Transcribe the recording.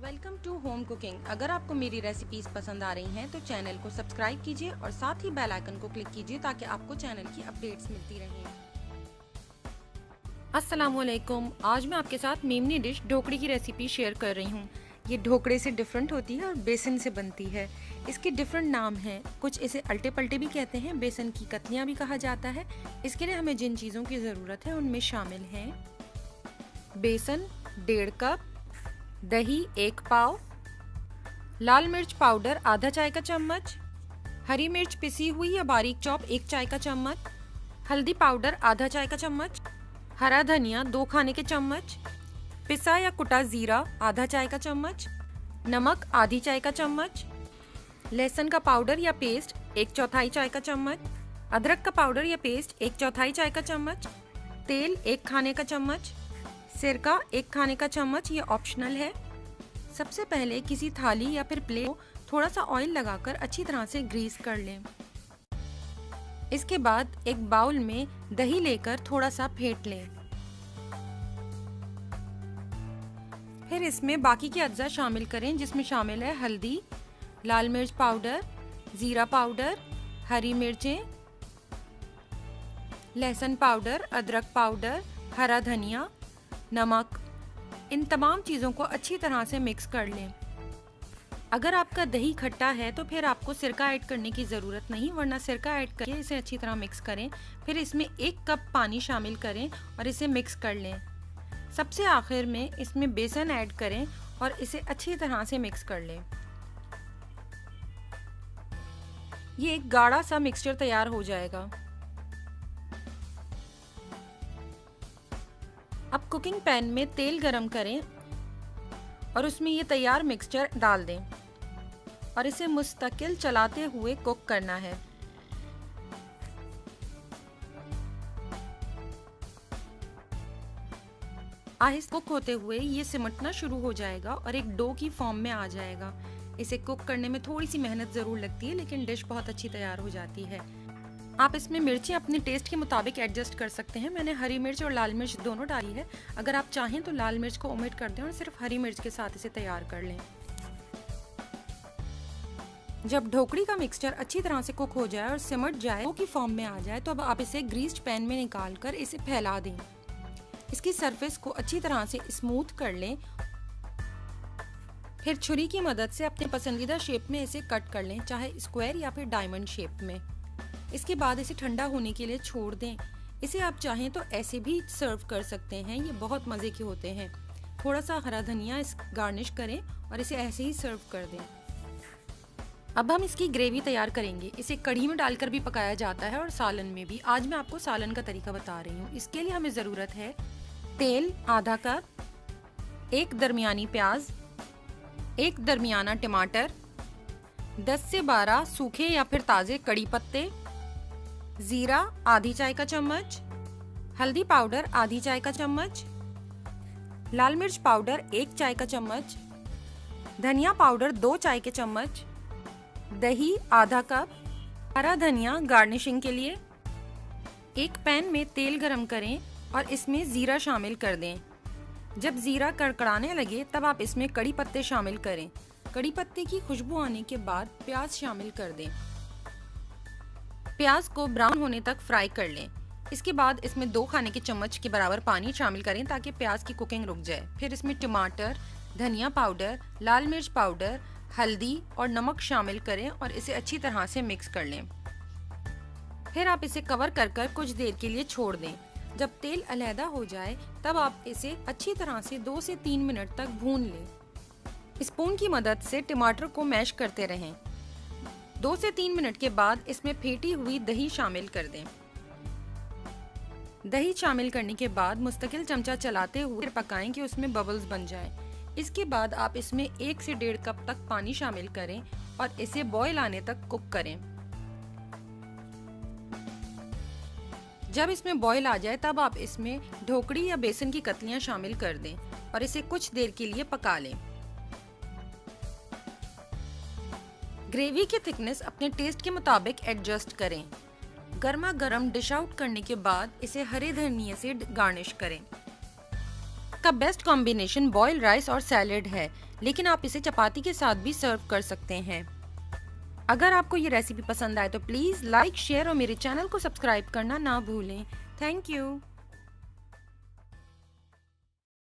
Welcome to home cooking. अगर आपको मेरी रेसिपीज पसंद आ रही हैं तो चैनल को सब्सक्राइब कीजिए और साथ ही बेल आइकन को क्लिक कीजिए ताकि आपको चैनल की अपडेट्स मिलती रहें। अस्सलामुअलैकुम। आज मैं आपके साथ मेमनी डिश ढोकड़ी की रेसिपी शेयर कर रही हूँ। ये ढोकड़े से डिफरेंट होती है और बेसन से बनती है। इसके डिफरेंट नाम हैं, कुछ इसे अल्टे पल्टे भी कहते हैं, बेसन की कतलियाँ भी कहा जाता है। इसके लिए हमें जिन चीज़ों की ज़रूरत है उनमें शामिल हैं बेसन 1.5 कप, दही 1 पाव, लाल मिर्च पाउडर आधा चाय का चम्मच, हरी मिर्च पिसी हुई या बारीक चॉप 1 चाय का चम्मच, हल्दी पाउडर आधा चाय का चम्मच, हरा धनिया 2 खाने के चम्मच, पिसा या कुटा जीरा आधा चाय का चम्मच, नमक आधी चाय का चम्मच, लहसुन का पाउडर या पेस्ट 1/4 चाय का चम्मच, अदरक का पाउडर या पेस्ट 1/4 चाय का चम्मच, तेल 1 खाने का चम्मच, सिरका 1 खाने का चम्मच, ये ऑप्शनल है। सबसे पहले किसी थाली या फिर प्लेट को थोड़ा सा ऑयल लगाकर अच्छी तरह से ग्रीस कर लें। इसके बाद एक बाउल में दही लेकर थोड़ा सा फेंट लें। फिर इसमें बाकी के अज्जा शामिल करें, जिसमें शामिल है हल्दी, लाल मिर्च पाउडर, जीरा पाउडर, हरी मिर्चें, लहसुन पाउडर, अदरक पाउडर, हरा धनिया, नमक। इन तमाम चीज़ों को अच्छी तरह से मिक्स कर लें। अगर आपका दही खट्टा है तो फिर आपको सिरका ऐड करने की ज़रूरत नहीं, वरना सिरका ऐड करके इसे अच्छी तरह मिक्स करें। फिर इसमें 1 कप पानी शामिल करें और इसे मिक्स कर लें। सबसे आखिर में इसमें बेसन ऐड करें और इसे अच्छी तरह से मिक्स कर लें। ये एक गाढ़ा सा मिक्सचर तैयार हो जाएगा। अब कुकिंग पैन में तेल गरम करें और उसमें ये तैयार मिक्सचर डाल दें और इसे मुस्तकिल चलाते हुए कुक करना है। आहिस्ता कुक होते हुए ये सिमटना शुरू हो जाएगा और एक डो की फॉर्म में आ जाएगा। इसे कुक करने में थोड़ी सी मेहनत ज़रूर लगती है, लेकिन डिश बहुत अच्छी तैयार हो जाती है। आप इसमें मिर्चें अपने टेस्ट के मुताबिक एडजस्ट कर सकते हैं। मैंने हरी मिर्च और लाल मिर्च दोनों डाली है। अगर आप चाहें तो लाल मिर्च को ओमिट कर दें और सिर्फ हरी मिर्च के साथ इसे तैयार कर लें। जब ढोकड़ी का मिक्सचर अच्छी तरह से कुक हो जाए और सिमट जाए, की फॉर्म में आ जाए, तो अब आप इसे ग्रीस्ड पैन में निकाल कर इसे फैला दें। इसकी सरफेस को अच्छी तरह से स्मूथ कर लें। फिर छुरी की मदद से अपने पसंदीदा शेप में इसे कट कर लें, चाहे स्क्वायर या फिर डायमंड शेप में। इसके बाद इसे ठंडा होने के लिए छोड़ दें। इसे आप चाहें तो ऐसे भी सर्व कर सकते हैं, ये बहुत मज़े के होते हैं। थोड़ा सा हरा धनिया गार्निश करें और इसे ऐसे ही सर्व कर दें। अब हम इसकी ग्रेवी तैयार करेंगे। इसे कढ़ी में डालकर भी पकाया जाता है और सालन में भी। आज मैं आपको सालन का तरीका बता रही हूँ। इसके लिए हमें ज़रूरत है तेल आधा कप, 1 दरमियानी प्याज, 1 दरमियाना टमाटर, 10 से 12 सूखे या फिर ताज़े कड़ी पत्ते, जीरा आधी चाय का चम्मच, हल्दी पाउडर आधी चाय का चम्मच, लाल मिर्च पाउडर 1 चाय का चम्मच, धनिया पाउडर 2 चाय के चम्मच, दही आधा कप, हरा धनिया गार्निशिंग के लिए। एक पैन में तेल गरम करें और इसमें जीरा शामिल कर दें। जब जीरा कड़कड़ाने लगे तब आप इसमें कड़ी पत्ते शामिल करें। कड़ी पत्ते की खुशबू आने के बाद प्याज शामिल कर दें। प्याज को ब्राउन होने तक फ्राई कर लें। इसके बाद इसमें 2 खाने के चम्मच के बराबर पानी शामिल करें ताकि प्याज की कुकिंग रुक जाए। फिर इसमें टमाटर, धनिया पाउडर, लाल मिर्च पाउडर, हल्दी और नमक शामिल करें और इसे अच्छी तरह से मिक्स कर लें। फिर आप इसे कवर कर कुछ देर के लिए छोड़ दें। जब तेल अलहदा हो जाए तब आप इसे अच्छी तरह से 2 से 3 मिनट तक भून लें। स्पून की मदद से टमाटर को मैश करते रहें। 2 से 3 मिनट के बाद इसमें फेंटी हुई दही शामिल कर दें। दही शामिल करने के बाद मुस्तकिल चमचा चलाते हुए पकाएं कि उसमें बबल्स बन जाएं। इसके बाद आप इसमें 1 से 1.5 कप तक पानी शामिल करें और इसे बॉयल आने तक कुक करें। जब इसमें बॉयल आ जाए तब आप इसमें ढोकड़ी या बेसन की कतलियां शामिल कर दें और इसे कुछ देर के लिए पका लें। ग्रेवी की थिकनेस अपने टेस्ट के मुताबिक एडजस्ट करें। गर्मा गर्म डिश आउट करने के बाद इसे हरे धनिए से गार्निश करें। इसका बेस्ट कॉम्बिनेशन बॉइल्ड राइस और सैलेड है, लेकिन आप इसे चपाती के साथ भी सर्व कर सकते हैं। अगर आपको ये रेसिपी पसंद आए तो प्लीज़ लाइक, शेयर और मेरे चैनल को सब्सक्राइब करना ना भूलें। Thank you.